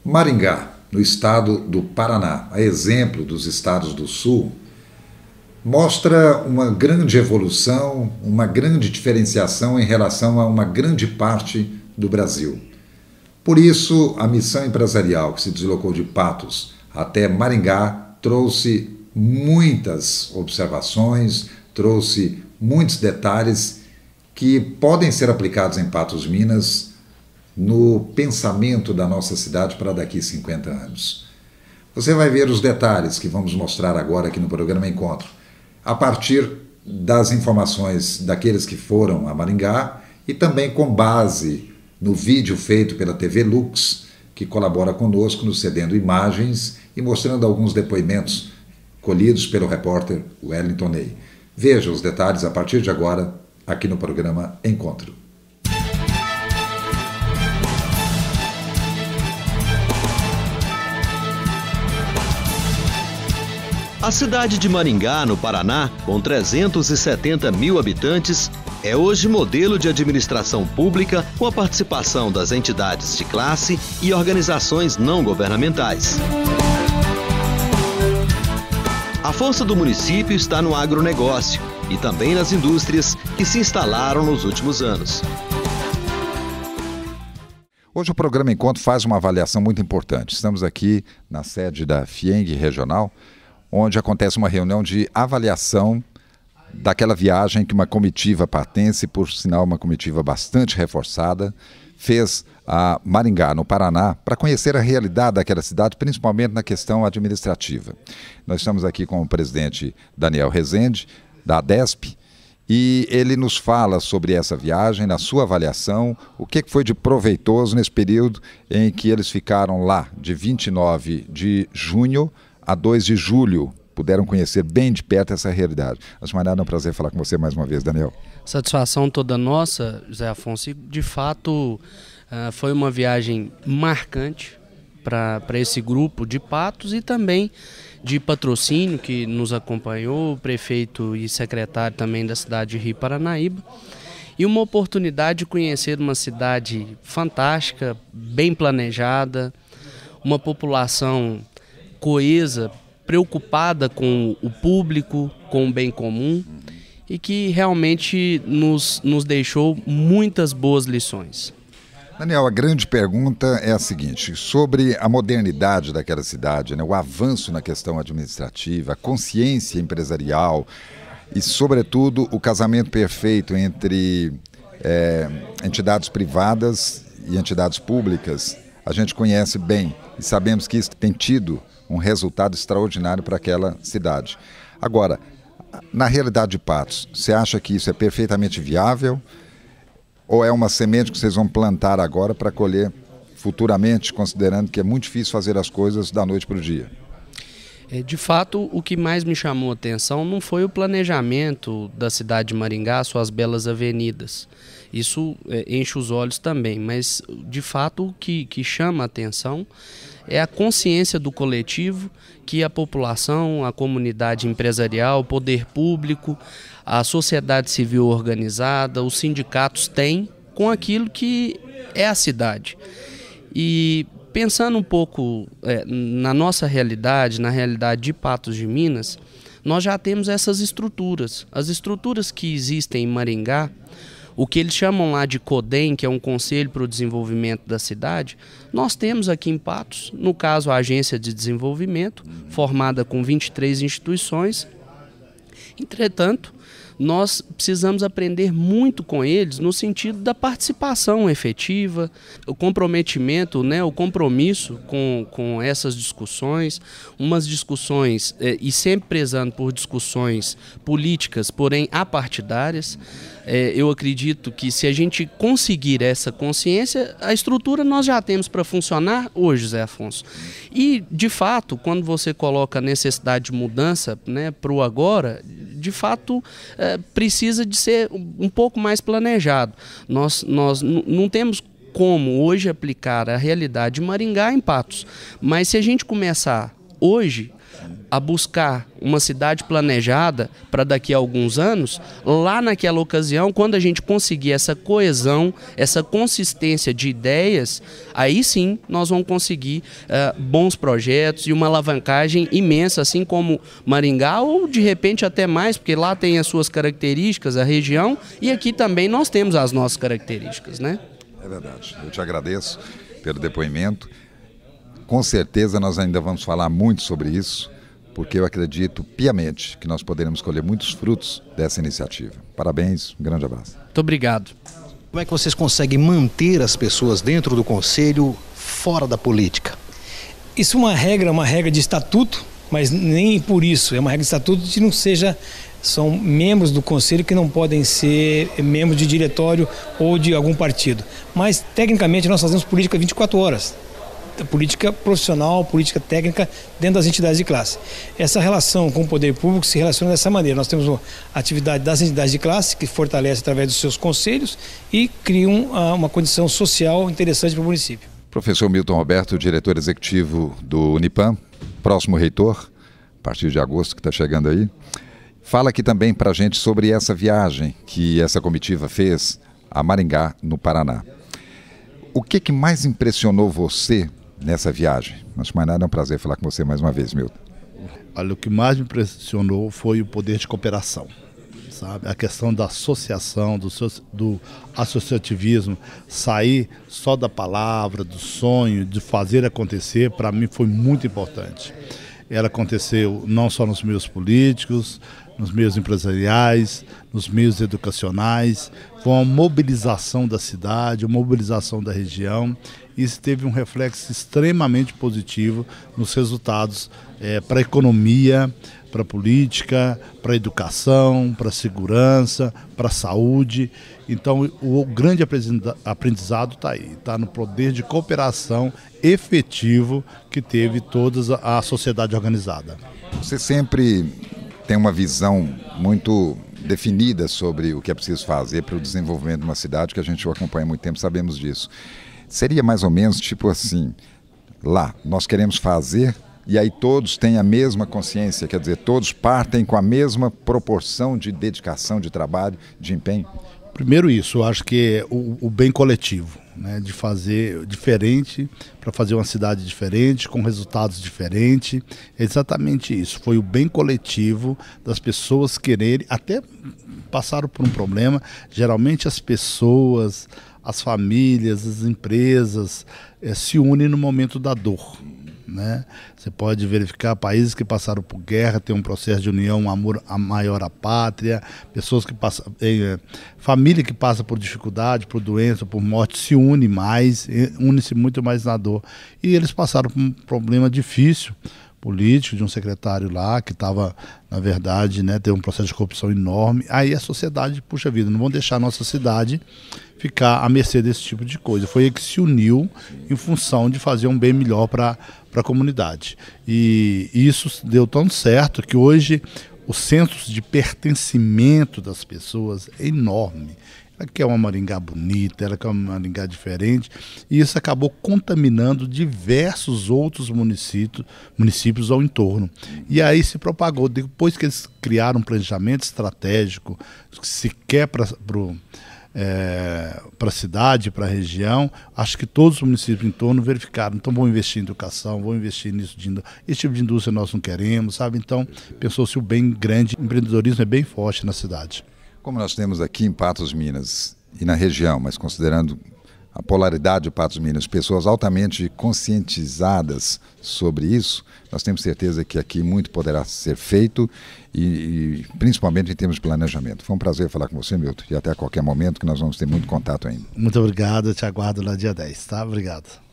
Maringá, no estado do Paraná, a exemplo dos estados do Sul, mostra uma grande evolução, uma grande diferenciação em relação a uma grande parte do Brasil. Por isso, a missão empresarial que se deslocou de Patos até Maringá trouxe muitas observações, trouxe muitos detalhes que podem ser aplicados em Patos, Minas, no pensamento da nossa cidade para daqui 50 anos. Você vai ver os detalhes que vamos mostrar agora aqui no programa Encontro, a partir das informações daqueles que foram a Maringá e também com base no vídeo feito pela TV Lux, que colabora conosco nos cedendo imagens e mostrando alguns depoimentos colhidos pelo repórter Wellington Ney. Veja os detalhes a partir de agora aqui no programa Encontro. A cidade de Maringá, no Paraná, com 370 mil habitantes, é hoje modelo de administração pública com a participação das entidades de classe e organizações não governamentais. A força do município está no agronegócio e também nas indústrias que se instalaram nos últimos anos. Hoje o programa Encontro faz uma avaliação muito importante. Estamos aqui na sede da FIENG Regional, onde acontece uma reunião de avaliação daquela viagem que uma comitiva patense, por sinal uma comitiva bastante reforçada, fez a Maringá, no Paraná, para conhecer a realidade daquela cidade, principalmente na questão administrativa. Nós estamos aqui com o presidente Daniel Rezende, da ADESP, e ele nos fala sobre essa viagem, na sua avaliação, o que foi de proveitoso nesse período em que eles ficaram lá, de 29 de junho a 2 de julho, puderam conhecer bem de perto essa realidade. Mas, Mariana, é um prazer falar com você mais uma vez, Daniel. Satisfação toda nossa, José Afonso. De fato, foi uma viagem marcante para esse grupo de Patos e também de Patrocínio, que nos acompanhou, o prefeito e secretário também da cidade de Rio Paranaíba. E uma oportunidade de conhecer uma cidade fantástica, bem planejada, uma população coesa, preocupada com o público, com o bem comum e que realmente nos deixou muitas boas lições. Daniel, a grande pergunta é a seguinte, sobre a modernidade daquela cidade, né, o avanço na questão administrativa, a consciência empresarial e, sobretudo, o casamento perfeito entre entidades privadas e entidades públicas. A gente conhece bem e sabemos que isso tem tido um resultado extraordinário para aquela cidade. Agora, na realidade de Patos, você acha que isso é perfeitamente viável ou é uma semente que vocês vão plantar agora para colher futuramente, considerando que é muito difícil fazer as coisas da noite para o dia? De fato, o que mais me chamou a atenção não foi o planejamento da cidade de Maringá, suas belas avenidas. Isso enche os olhos também, mas de fato o que chama a atenção é a consciência do coletivo que a população, a comunidade empresarial, o poder público, a sociedade civil organizada, os sindicatos têm com aquilo que é a cidade. E pensando um pouco na nossa realidade, na realidade de Patos de Minas, nós já temos essas estruturas. As estruturas que existem em Maringá, o que eles chamam lá de CODEM, que é um Conselho para o Desenvolvimento da Cidade, nós temos aqui em Patos, no caso a Agência de Desenvolvimento, formada com 23 instituições. Entretanto, nós precisamos aprender muito com eles no sentido da participação efetiva, o comprometimento, o compromisso com essas discussões, umas discussões, e sempre prezando por discussões políticas, porém apartidárias. Eu acredito que se a gente conseguir essa consciência, a estrutura nós já temos para funcionar hoje, Zé Afonso. E, de fato, quando você coloca a necessidade de mudança para o agora, de fato, precisa de ser um pouco mais planejado. Nós não temos como hoje aplicar a realidade de Maringá em Patos, mas se a gente começar hoje, a buscar uma cidade planejada para daqui a alguns anos, lá naquela ocasião, quando a gente conseguir essa coesão, essa consistência de ideias, aí sim nós vamos conseguir bons projetos e uma alavancagem imensa, assim como Maringá, ou de repente até mais, porque lá tem as suas características, a região, e aqui também nós temos as nossas características, né? É verdade. Eu te agradeço pelo depoimento. Com certeza nós ainda vamos falar muito sobre isso, porque eu acredito piamente que nós poderemos colher muitos frutos dessa iniciativa. Parabéns, um grande abraço. Muito obrigado. Como é que vocês conseguem manter as pessoas dentro do conselho, fora da política? Isso é uma regra de estatuto, mas nem por isso. É uma regra de estatuto que não seja... São membros do conselho que não podem ser membros de diretório ou de algum partido. Mas, tecnicamente, nós fazemos política 24 horas. Política profissional, política técnica dentro das entidades de classe. Essa relação com o poder público se relaciona dessa maneira. Nós temos a atividade das entidades de classe, que fortalece através dos seus conselhos e criam uma condição social interessante para o município. Professor Milton Roberto, diretor executivo do Unipam, próximo reitor, a partir de agosto que está chegando aí. Fala aqui também para a gente sobre essa viagem que essa comitiva fez a Maringá, no Paraná. O que mais impressionou você nessa viagem? Antes de mais nada, é um prazer falar com você mais uma vez, Milton. Olha, o que mais me impressionou foi o poder de cooperação, sabe? A questão da associação, do associativismo, sair só da palavra, do sonho, de fazer acontecer, para mim foi muito importante. Ela aconteceu não só nos meios políticos, nos meios empresariais, nos meios educacionais, foi uma mobilização da cidade, uma mobilização da região. Isso teve um reflexo extremamente positivo nos resultados para a economia, para a política, para a educação, para a segurança, para a saúde. Então o grande aprendizado está aí, está no poder de cooperação efetivo que teve toda a sociedade organizada. Você sempre tem uma visão muito definida sobre o que é preciso fazer para o desenvolvimento de uma cidade, que a gente o acompanha há muito tempo, sabemos disso. Seria mais ou menos tipo assim, lá, nós queremos fazer e aí todos têm a mesma consciência, quer dizer, todos partem com a mesma proporção de dedicação, de trabalho, de empenho? Primeiro isso, eu acho que é o bem coletivo, né, de fazer diferente, para fazer uma cidade diferente, com resultados diferentes. É exatamente isso, foi o bem coletivo das pessoas quererem, até passaram por um problema, geralmente as pessoas, as famílias, as empresas se unem no momento da dor. Né? Você pode verificar países que passaram por guerra, tem um processo de união, um amor maior à pátria, pessoas que passam, família que passa por dificuldade, por doença, por morte, se une mais, une-se muito mais na dor. E eles passaram por um problema difícil político de um secretário lá que estava, na verdade, né, teve um processo de corrupção enorme. Aí a sociedade, puxa vida, não vão deixar a nossa cidade ficar à mercê desse tipo de coisa. Foi aí que se uniu em função de fazer um bem melhor para a comunidade. E isso deu tão certo que hoje o senso de pertencimento das pessoas é enorme. Ela quer uma Maringá bonita, ela quer uma Maringá diferente, e isso acabou contaminando diversos outros municípios ao entorno. E aí se propagou, depois que eles criaram um planejamento estratégico, que se quer para a cidade, para a região, acho que todos os municípios em torno verificaram, então vão investir em educação, vão investir nisso, esse tipo de indústria nós não queremos, sabe? Então pensou-se o bem grande, o empreendedorismo é bem forte na cidade. Como nós temos aqui em Patos, Minas, e na região, mas considerando a polaridade de Patos, Minas, pessoas altamente conscientizadas sobre isso, nós temos certeza que aqui muito poderá ser feito e principalmente em termos de planejamento. Foi um prazer falar com você, Milton, e até a qualquer momento que nós vamos ter muito contato ainda. Muito obrigado, eu te aguardo lá dia 10, tá? Obrigado.